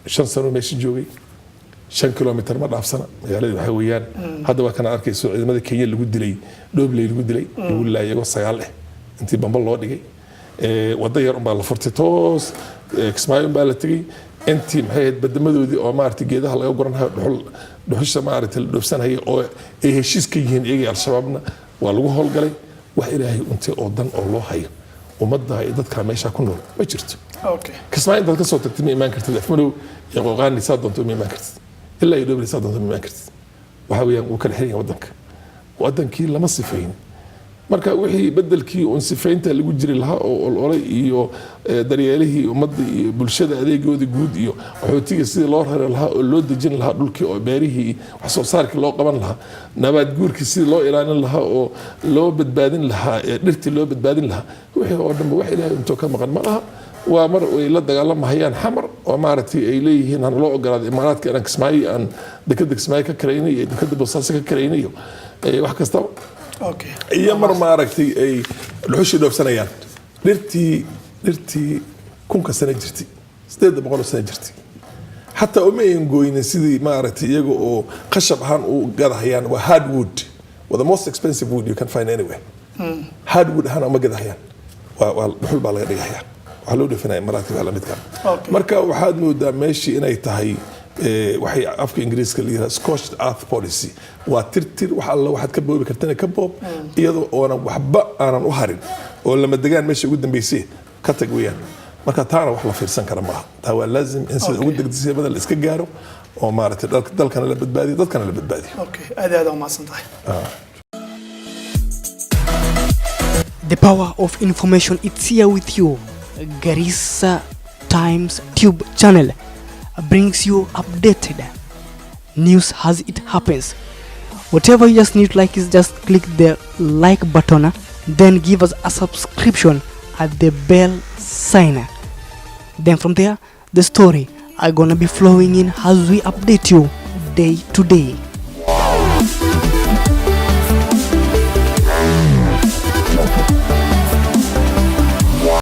shan sano meesha joogay 5 kilomitir ma dhaafsana magaalada waxa weeyaan hadda waa kana arkayso ciidamada Kenya lagu dilay Doobley lagu dilay lagu laayay 9 intii bambal loo dhigay wada yar baa la furtay toos Kismaayo baa la tagay intii maxay badamadoodii oo maartay geedaha laga goranayo dhuxusha maartay dhoofsanay oo ay heshiis ka yihiin iyaga al-shabaabna waa lagu howlgalay wax ilaahay intii oo dan oo loo hayo ummadda ay dadka meesha ku nool ma jirto okay Kismaayo dadka soo tagtay ma iman kartid afmado yaqoqaani saadonto ma iman kartid إلا يدوب لسه ضمن الماكرت وحاوي وكل حين ودنك لما صفين مركا وحي بدل كي ونصفين تلي وجري لها والأولي إيو درياله ومضي بلشدة هذه جود جود إيو وحوتيجي سيد لورها لها اللود جن لها دول كي باريه وحصل صار كي لو قبل لها نبات جور كي سيد لو إيران لها ولو بتبادن لها نرتي لو بتبادن لها وحي ودم وحي لها أنتو كم غن مرها ومر ويلا دجال ما هيان حمر ومارتي إليه هنا لو قراد إمارات كأنك سماي أن دكتور سماي ككريني دكتور بصاص ككريني واحد كستو اوكي اي مر ما aragtay ay dhuxushi dhoofsanayaan dhirtii kunka sano jirtay 800 sano jirtay hatta uma goynin sidii ma aragtay iyaga oo qashab ahaan u gadahayaan waa hardwood the most expensive wood you can find anywhere hardwood hana ma gadahayaan waa dhuxul baa laga dhigayaa waxa loo dhifanay maraati baa la midka marka waxaad moodaa meeshii inay tahay waxay afka ingiriiska leeyahay scorched earth policy waa tirtir wax alla waxaad ka boobi kartana ka boob iyadoo oona waxba aanan u harin oo lama degaan meesha ugu dambeysay ka tag weeyaan marka taana wax la fiirsan kara maaha taa waa laazim in sida ugu degdegsiga badan la iska gaaro oo maaragtay dalkana la badbaadiyo dadkana la badbaadiyo okay aad u maasantahay The power of information, it's here with you. Garissa Times Tube channel brings you updated news as it happens. Whatever you just need like is just click the like button, then give us a subscription at the bell sign. Then from there the story are gonna be flowing in as we update you day to day.